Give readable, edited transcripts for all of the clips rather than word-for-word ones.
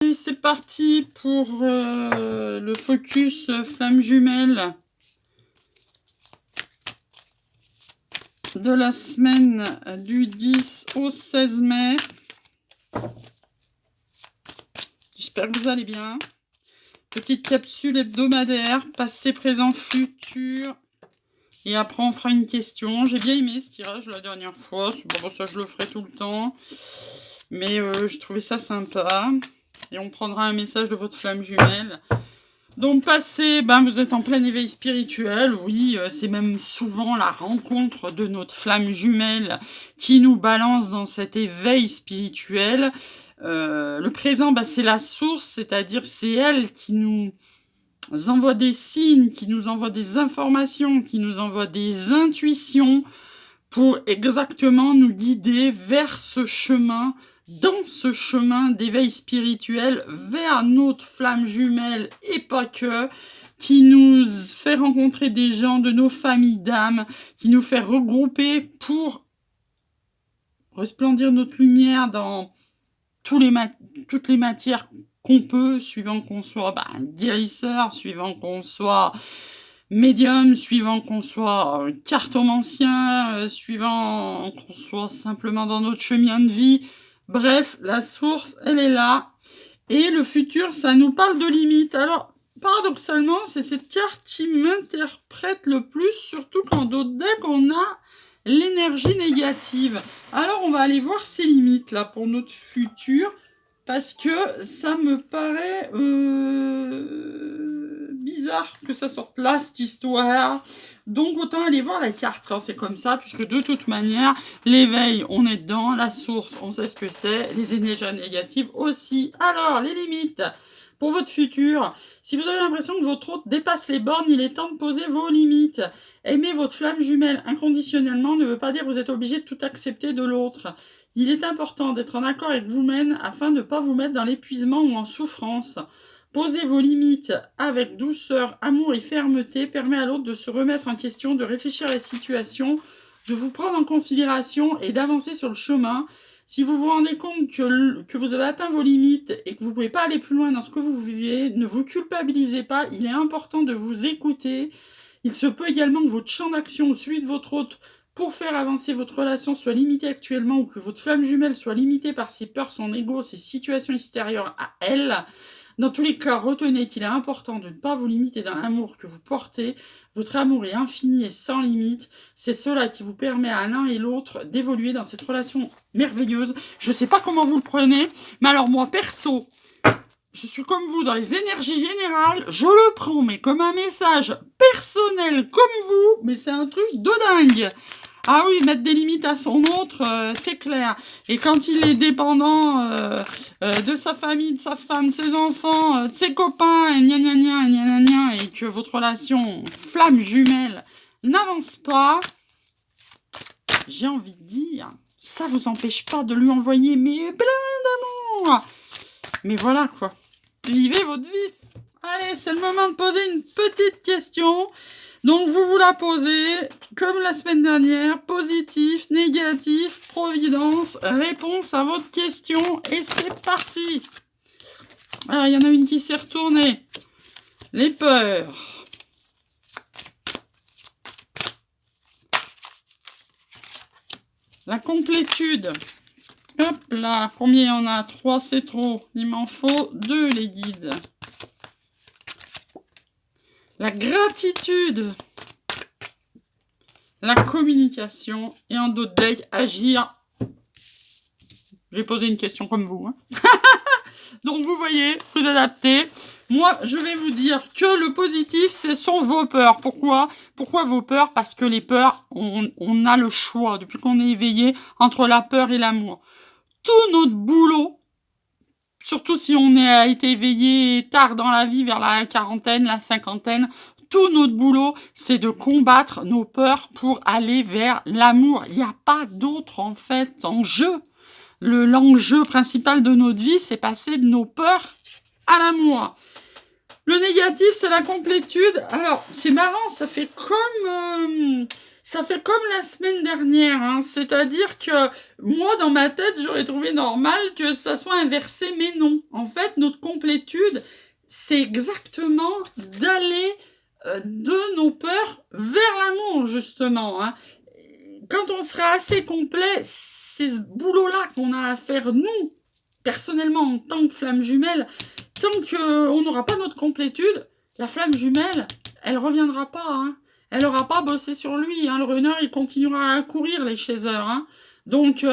Et c'est parti pour le focus flamme jumelle de la semaine du 10 au 16 mai. J'espère que vous allez bien. Petite capsule hebdomadaire, passé, présent, futur. Et après, on fera une question. J'ai bien aimé ce tirage la dernière fois. C'est pas pour ça que je le ferai tout le temps. Mais je trouvais ça sympa. Et on prendra un message de votre flamme jumelle. Donc, passé, vous êtes en plein éveil spirituel. Oui, c'est même souvent la rencontre de notre flamme jumelle qui nous balance dans cet éveil spirituel. Le présent, c'est la source, c'est-à-dire c'est elle qui nous envoie des signes, qui nous envoie des informations, qui nous envoie des intuitions pour exactement nous guider vers ce chemin, dans ce chemin d'éveil spirituel, vers notre flamme jumelle et pas que, qui nous fait rencontrer des gens de nos familles d'âme, qui nous fait regrouper pour resplendir notre lumière dans toutes les matières qu'on peut, suivant qu'on soit guérisseur, suivant qu'on soit médium, suivant qu'on soit cartomancien, suivant qu'on soit simplement dans notre chemin de vie. Bref, la source, elle est là. Et le futur, ça nous parle de limites. Alors, paradoxalement, c'est cette carte qui m'interprète le plus, surtout quand d'autres decks, on a l'énergie négative. Alors, on va aller voir ces limites, là, pour notre futur, parce que ça me paraît bizarre que ça sorte là, cette histoire. Donc, autant aller voir la carte, c'est comme ça, puisque de toute manière, l'éveil, on est dedans, la source, on sait ce que c'est, les énergies négatives aussi. Alors, les limites pour votre futur. Si vous avez l'impression que votre hôte dépasse les bornes, il est temps de poser vos limites. Aimer votre flamme jumelle inconditionnellement ne veut pas dire que vous êtes obligé de tout accepter de l'autre. Il est important d'être en accord avec vous-même afin de ne pas vous mettre dans l'épuisement ou en souffrance. Poser vos limites avec douceur, amour et fermeté permet à l'autre de se remettre en question, de réfléchir à la situation, de vous prendre en considération et d'avancer sur le chemin. Si vous vous rendez compte que vous avez atteint vos limites et que vous ne pouvez pas aller plus loin dans ce que vous vivez, ne vous culpabilisez pas, il est important de vous écouter. Il se peut également que votre champ d'action ou celui de votre hôte pour faire avancer votre relation soit limité actuellement ou que votre flamme jumelle soit limitée par ses peurs, son ego, ses situations extérieures à elle. Dans tous les cas, retenez qu'il est important de ne pas vous limiter dans l'amour que vous portez. Votre amour est infini et sans limite. C'est cela qui vous permet à l'un et l'autre d'évoluer dans cette relation merveilleuse. Je ne sais pas comment vous le prenez, mais alors moi, perso, je suis comme vous dans les énergies générales, je le prends, mais comme un message personnel comme vous, mais c'est un truc de dingue. Ah oui, mettre des limites à son autre, c'est clair. Et quand il est dépendant de sa famille, de sa femme, de ses enfants, de ses copains, et gna gna gna, gna gna gna, et que votre relation flamme jumelle n'avance pas, j'ai envie de dire, ça vous empêche pas de lui envoyer plein d'amour. Mais voilà quoi, vivez votre vie. Allez, c'est le moment de poser une petite question. Donc, vous la posez, comme la semaine dernière, positif, négatif, providence, réponse à votre question, et c'est parti. Alors, il y en a une qui s'est retournée. Les peurs. La complétude. Hop là, combien il y en a? 3, c'est trop. Il m'en faut 2, les guides. La gratitude, la communication et en d'autres decks, agir. J'ai posé une question comme vous. Donc vous voyez, vous adaptez. Moi, je vais vous dire que le positif, ce sont vos peurs. Pourquoi vos peurs? Parce que les peurs, on a le choix, depuis qu'on est éveillé, entre la peur et l'amour. Tout notre boulot, surtout si on a été éveillé tard dans la vie, vers la quarantaine, la cinquantaine, tout notre boulot, c'est de combattre nos peurs pour aller vers l'amour. Il n'y a pas d'autre, en fait, enjeu. L'enjeu principal de notre vie, c'est passer de nos peurs à l'amour. Le négatif, c'est la complétude. Alors, c'est marrant, ça fait comme Ça fait comme la semaine dernière, hein. C'est-à-dire que moi, dans ma tête, j'aurais trouvé normal que ça soit inversé, mais non. En fait, notre complétude, c'est exactement d'aller de nos peurs vers l'amour, justement, hein. Quand on sera assez complet, c'est ce boulot-là qu'on a à faire, nous, personnellement, en tant que flamme jumelle. Tant qu'on n'aura pas notre complétude, la flamme jumelle, elle reviendra pas, hein. Elle n'aura pas bossé sur lui, hein. Le runner, il continuera à courir, les chasers, hein. Donc,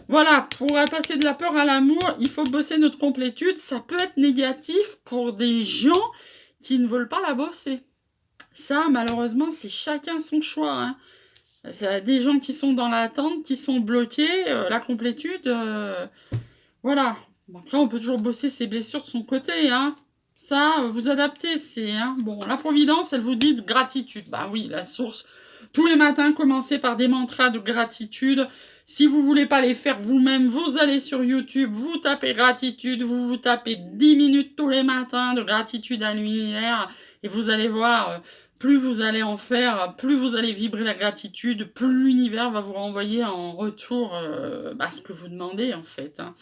voilà, pour passer de la peur à l'amour, il faut bosser notre complétude. Ça peut être négatif pour des gens qui ne veulent pas la bosser. Ça, malheureusement, c'est chacun son choix, hein. C'est des gens qui sont dans l'attente, qui sont bloqués, la complétude, voilà. Bon, après, on peut toujours bosser ses blessures de son côté, hein. Ça, vous adaptez, c'est, hein. Bon, la Providence, elle vous dit de gratitude. Bah oui, la source. Tous les matins, commencez par des mantras de gratitude. Si vous voulez pas les faire vous-même, vous allez sur YouTube, vous tapez gratitude, vous tapez 10 minutes tous les matins de gratitude à l'univers, et vous allez voir, plus vous allez en faire, plus vous allez vibrer la gratitude, plus l'univers va vous renvoyer en retour ce que vous demandez, en fait, hein.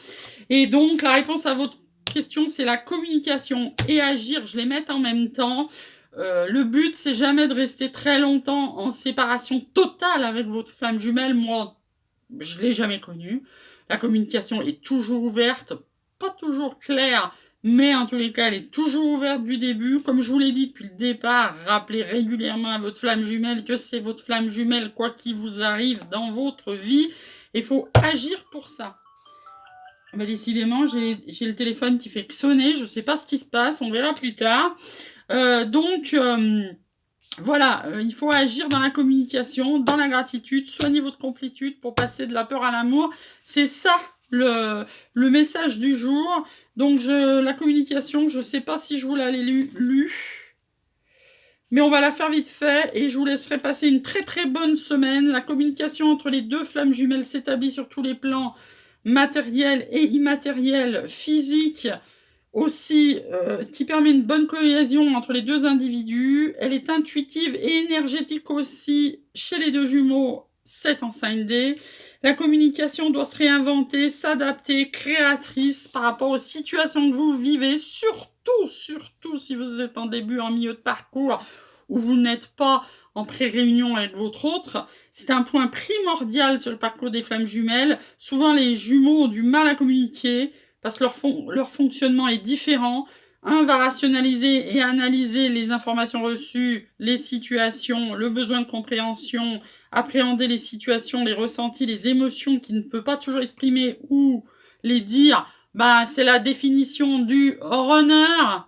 Et donc, la réponse à votre question, c'est la communication et agir, je les mets en même temps. Le but, c'est jamais de rester très longtemps en séparation totale avec votre flamme jumelle. Moi, je l'ai jamais connue. La communication est toujours ouverte, pas toujours claire, mais en tous les cas, elle est toujours ouverte du début. Comme je vous l'ai dit depuis le départ, rappelez régulièrement à votre flamme jumelle que c'est votre flamme jumelle, quoi qu'il vous arrive dans votre vie. Il faut agir pour ça. Bah décidément, j'ai le téléphone qui fait sonner, je sais pas ce qui se passe, on verra plus tard. Voilà, il faut agir dans la communication, dans la gratitude, soignez votre complétude pour passer de la peur à l'amour. C'est ça le message du jour. Donc la communication, je sais pas si je vous l'avais lu, mais on va la faire vite fait et je vous laisserai passer une très très bonne semaine. La communication entre les deux flammes jumelles s'établit sur tous les plans, matériel et immatériel, physique aussi, qui permet une bonne cohésion entre les deux individus. Elle est intuitive et énergétique aussi chez les deux jumeaux, c'est en 5D. La communication doit se réinventer, s'adapter, créatrice par rapport aux situations que vous vivez, surtout si vous êtes en début, en milieu de parcours, où vous n'êtes pas en pré-réunion avec votre autre. C'est un point primordial sur le parcours des flammes jumelles. Souvent, les jumeaux ont du mal à communiquer parce que leur fonctionnement est différent. Un va rationaliser et analyser les informations reçues, les situations, le besoin de compréhension, appréhender les situations, les ressentis, les émotions qu'il ne peut pas toujours exprimer ou les dire. C'est la définition du runner.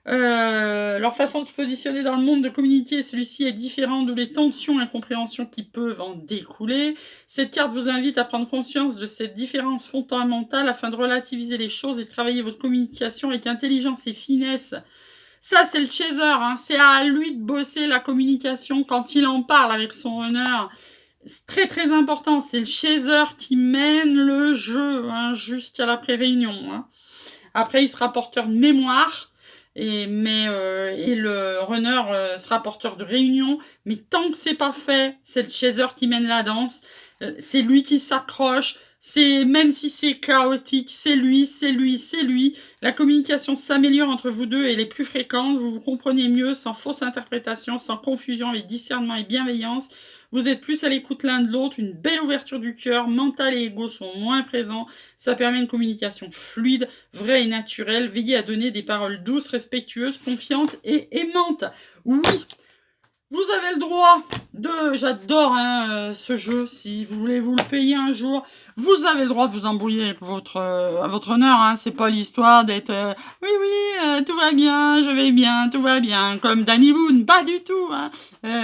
Leur façon de se positionner dans le monde, de communiquer, celui-ci est différent, d'où les tensions et incompréhensions qui peuvent en découler. Cette carte vous invite à prendre conscience de cette différence fondamentale afin de relativiser les choses et travailler votre communication avec intelligence et finesse. Ça, c'est le chaser, hein. C'est à lui de bosser la communication quand il en parle avec son runner. C'est très très important, c'est le chaser qui mène le jeu, hein, jusqu'à la pré-réunion, hein. Après, il sera porteur de mémoire. Et le runner sera porteur de réunion, mais tant que c'est pas fait, c'est le chaser qui mène la danse, c'est lui qui s'accroche, c'est même si c'est chaotique, c'est lui. La communication s'améliore entre vous deux et elle est plus fréquente, vous vous comprenez mieux, sans fausse interprétation, sans confusion, avec discernement et bienveillance. Vous êtes plus à l'écoute l'un de l'autre, une belle ouverture du cœur, mental et ego sont moins présents. Ça permet une communication fluide, vraie et naturelle. Veillez à donner des paroles douces, respectueuses, confiantes et aimantes. Oui, vous avez le droit de... J'adore ce jeu, si vous voulez vous le payer un jour. Vous avez le droit de vous embrouiller avec votre honneur, hein. C'est pas l'histoire d'être oui, tout va bien, je vais bien, tout va bien, comme Danny Boone, pas du tout, hein.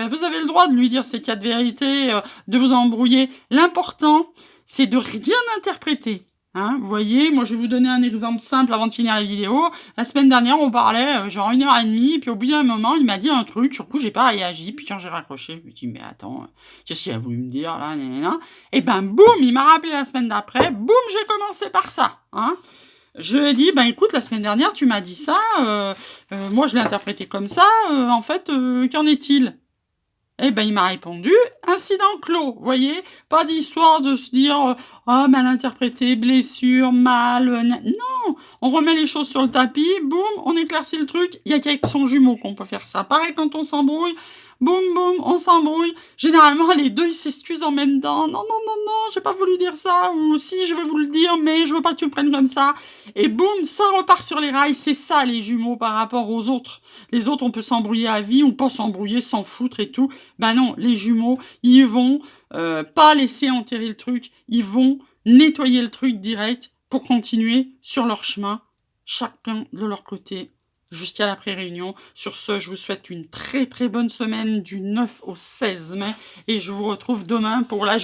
Vous avez le droit de lui dire ses quatre vérités, de vous embrouiller. L'important, c'est de rien interpréter. Hein, vous voyez, moi je vais vous donner un exemple simple avant de finir la vidéo. La semaine dernière, on parlait genre 1h30, puis au bout d'un moment, il m'a dit un truc, sur le coup, j'ai pas réagi, puis quand j'ai raccroché, je me dis, mais attends, qu'est-ce qu'il a voulu me dire, là, et ben, boum, il m'a rappelé la semaine d'après, boum, j'ai commencé par ça, hein. Je lui ai dit, écoute, la semaine dernière, tu m'as dit ça, moi je l'ai interprété comme ça, en fait, qu'en est-il? Eh ben, il m'a répondu: «Incident clos». Vous voyez? Pas d'histoire de se dire, «Oh, mal interprété, blessure, mal, non! On remet les choses sur le tapis, boum, on éclaircit le truc. Il y a qu'avec son jumeau qu'on peut faire ça. Pareil quand on s'embrouille, boum, boum, on s'embrouille. Généralement, les 2 ils s'excusent en même temps: «Non, non, non, non, j'ai pas voulu dire ça» ou «Si, je vais vous le dire, mais je veux pas que tu le prennes comme ça» et boum, ça repart sur les rails. C'est ça les jumeaux par rapport aux autres. Les autres, on peut s'embrouiller à vie ou pas s'embrouiller, s'en foutre et tout. Ben non, les jumeaux, ils vont pas laisser enterrer le truc, ils vont nettoyer le truc direct pour continuer sur leur chemin, chacun de leur côté, jusqu'à l'après-réunion. Sur ce, je vous souhaite une très très bonne semaine du 9 au 16 mai et je vous retrouve demain pour la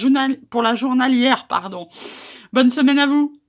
journalière, pardon. Bonne semaine à vous!